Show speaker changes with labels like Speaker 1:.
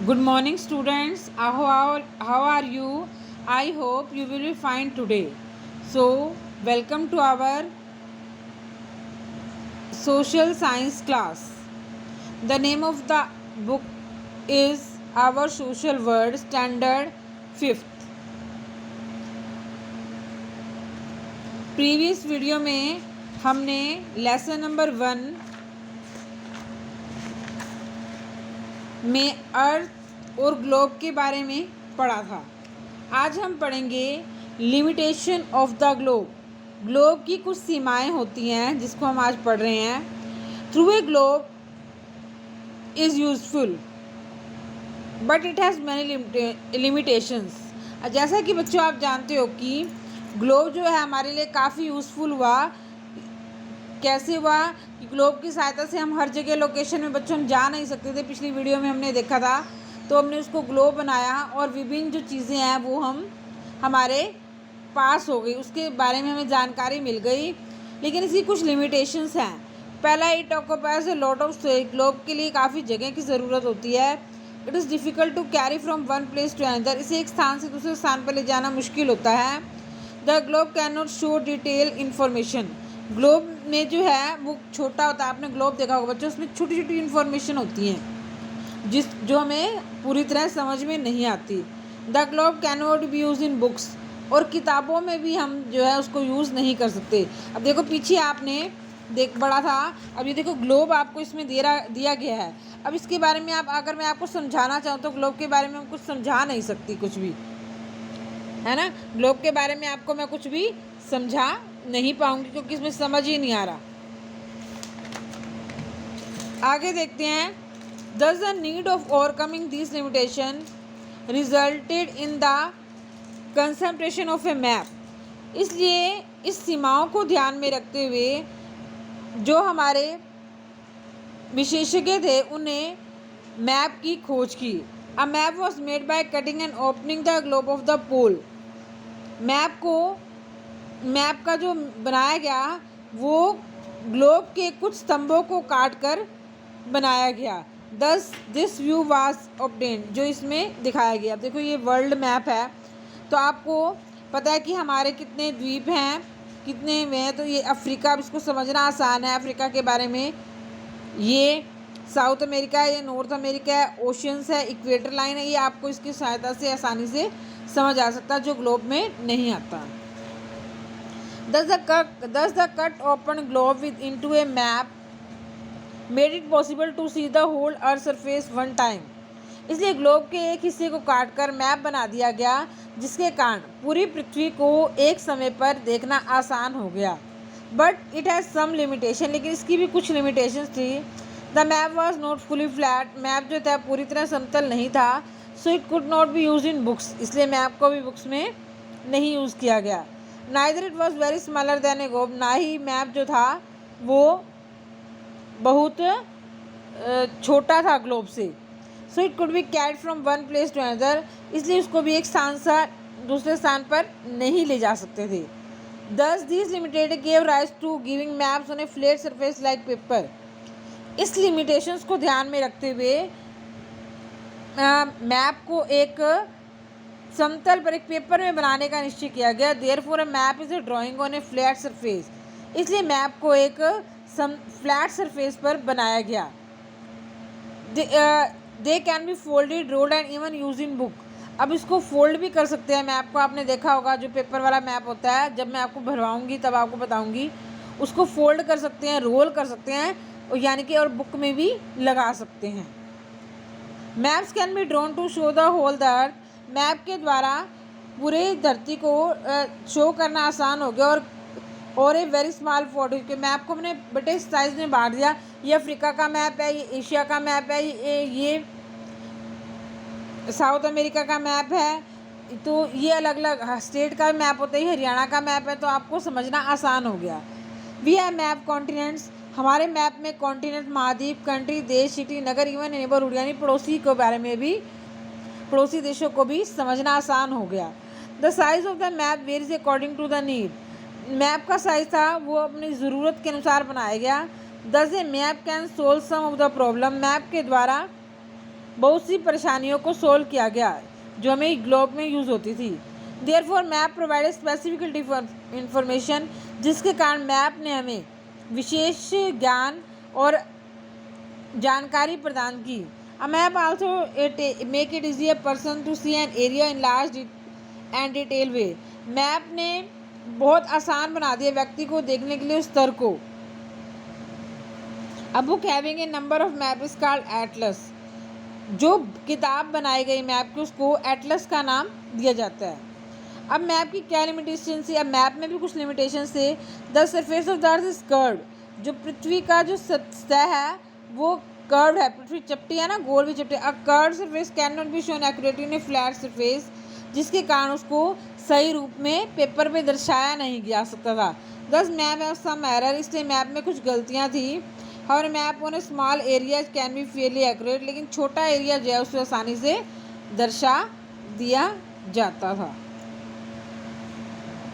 Speaker 1: Good morning, students. How are you? I hope you will be fine today. So, welcome to our social science class. The name of the book is Our Social World, Standard 5th. Previous video में हमने lesson number 1 में अर्थ और globe के बारे में पढ़ा था। आज हम पढ़ेंगे limitation of the globe. Globe की कुछ सीमाएं होती हैं जिसको हम आज पढ़ रहे हैं। Through a globe is useful but it has many limitations. जैसा कि बच्चों आप जानते हो कि ग्लोब जो है हमारे लिए काफ़ी यूज़फुल हुआ। कैसे हुआ कि ग्लोब की सहायता से हम हर जगह लोकेशन में बच्चों हम जा नहीं सकते थे। पिछली वीडियो में हमने देखा था, तो हमने उसको ग्लोब बनाया और विभिन्न जो चीज़ें हैं वो हमारे पास हो गई, उसके बारे में हमें जानकारी मिल गई। लेकिन इसकी कुछ लिमिटेशंस हैं। पहला, it occupies a lot of space. Globe के लिए काफ़ी जगह की ज़रूरत होती है। It is difficult to carry from one place to another. इसे एक स्थान से दूसरे स्थान पर ले जाना मुश्किल होता है। The globe can not show detail information. Globe में जो है वो छोटा होता है। आपने ग्लोब देखा होगा बच्चों, उसमें छोटी छोटी इन्फॉर्मेशन होती हैं जो हमें पूरी तरह समझ में नहीं आती। The globe can not be use in books. और किताबों में भी हम जो है उसको यूज़ नहीं कर सकते। अब देखो पीछे आपने पढ़ा था, अब ये देखो ग्लोब आपको इसमें दिया गया है। अब इसके बारे में अगर मैं आपको समझाना चाहूँ तो ग्लोब के बारे में हम कुछ समझा नहीं सकती, कुछ भी, है ना। ग्लोब के बारे में आपको मैं कुछ भी समझा नहीं पाऊंगी क्योंकि इसमें समझ ही नहीं आ रहा। आगे देखते हैं। Thus the need of overcoming these limitations resulted in the conception of a map। इसलिए इस सीमाओं को ध्यान में रखते हुए जो हमारे विशेषज्ञ थे उन्हें मैप की खोज की। A map was made by cutting and opening the globe of the pole। Map का जो बनाया गया वो ग्लोब के कुछ स्तंभों को काट कर बनाया गया। दस दिस व्यू वाज ऑब्टेन्ड, जो इसमें दिखाया गया। देखो ये वर्ल्ड मैप है, तो आपको पता है कि हमारे कितने द्वीप हैं, कितने में हैं। तो ये अफ्रीका, अब इसको समझना आसान है। अफ्रीका के बारे में, ये साउथ अमेरिका है, ये नॉर्थ अमेरिका है, ओशियंस है, इक्वेटर लाइन है। ये आपको इसकी सहायता से आसानी से समझ आ सकता है जो ग्लोब में नहीं आता। Thus the cut open globe into a map made it possible to see the whole earth surface one time। इसलिए ग्लोब के एक हिस्से को काटकर मैप बना दिया गया जिसके कारण पूरी पृथ्वी को एक समय पर देखना आसान हो गया। But it has some limitation, लेकिन इसकी भी कुछ लिमिटेशंस थी। The map was not fully flat. Map जो था पूरी तरह समतल नहीं था। So it could not be use in books. इसलिए मैप को भी बुक्स में नहीं यूज़ किया गया। Neither it was very smaller than a globe. ना ही मैप जो था वो बहुत छोटा था ग्लोब से। So it could be carried from one place to another. इसलिए उसको भी एक स्थान से दूसरे स्थान पर नहीं ले जा सकते थे। Thus these limited gave rise to giving maps on a flat surface like paper. इस लिमिटेशंस को ध्यान में रखते हुए मैप को एक समतल पर एक पेपर में बनाने का निश्चय किया गया। Therefore a map is a drawing on a flat surface. इसलिए मैप को एक फ्लैट सरफेस पर बनाया गया। They can be folded, rolled and even use in book. अब इसको फोल्ड भी कर सकते हैं। मैप को आपने देखा होगा, जो पेपर वाला मैप होता है, जब मैं आपको भरवाऊंगी तब आपको बताऊंगी। उसको फोल्ड कर सकते हैं, रोल कर सकते हैं, और यानी कि और बुक में भी लगा सकते हैं। Maps can be drawn to show the whole the earth. Map के द्वारा पूरे धरती को शो करना आसान हो गया। और ए वेरी स्मॉल फोटो के मैप को मैंने बड़े साइज में बांट दिया। ये अफ्रीका का मैप है, ये एशिया का मैप है, ये साउथ अमेरिका का मैप है। तो ये अलग अलग स्टेट का मैप होता है, हरियाणा का मैप है, तो आपको समझना आसान हो गया। We have map continents. हमारे मैप में कॉन्टिनेंट, महाद्वीप, कंट्री, देश, सिटी, नगर, इवन नेबरहुड यानी पड़ोसी के बारे में भी, पड़ोसी देशों को भी समझना आसान हो गया। The size of the map varies according to the need. Map का साइज था वो अपनी ज़रूरत के अनुसार बनाया गया। Thus a map can solve some of the problem. Map के द्वारा बहुत सी परेशानियों को सोल्व किया गया जो हमें ग्लोब में यूज़ होती थी। Therefore map provide specific information, जिसके कारण मैप ने हमें विशेष ज्ञान और जानकारी प्रदान की। A map also make it easy a person to see an area in large and detail way. Map ने बहुत आसान बना दिया व्यक्ति को देखने के लिए उस स्तर को। A book having a number of map is called Atlas. जो किताब बनाई गई मैप की उसको एटलस का नाम दिया जाता है। अब मैप की क्या लिमिटेशन थी? अब मैप में भी कुछ लिमिटेशन थे। The surface of the earth is curved. जो पृथ्वी का जो सतह है वो कर्व्ड है। पृथ्वी चपटी है ना, गोल भी चपटी। A curved surface can not be shown accurately in A flat surface, जिसके कारण उसको सही रूप में पेपर पे दर्शाया नहीं जा सकता था। दस मैप है सम एरर, इसलिए मैप में कुछ गलतियाँ थी। और map on A small area can be Fairlie accurate, लेकिन छोटा एरिया जो है उसे आसानी से दर्शा दिया जाता था।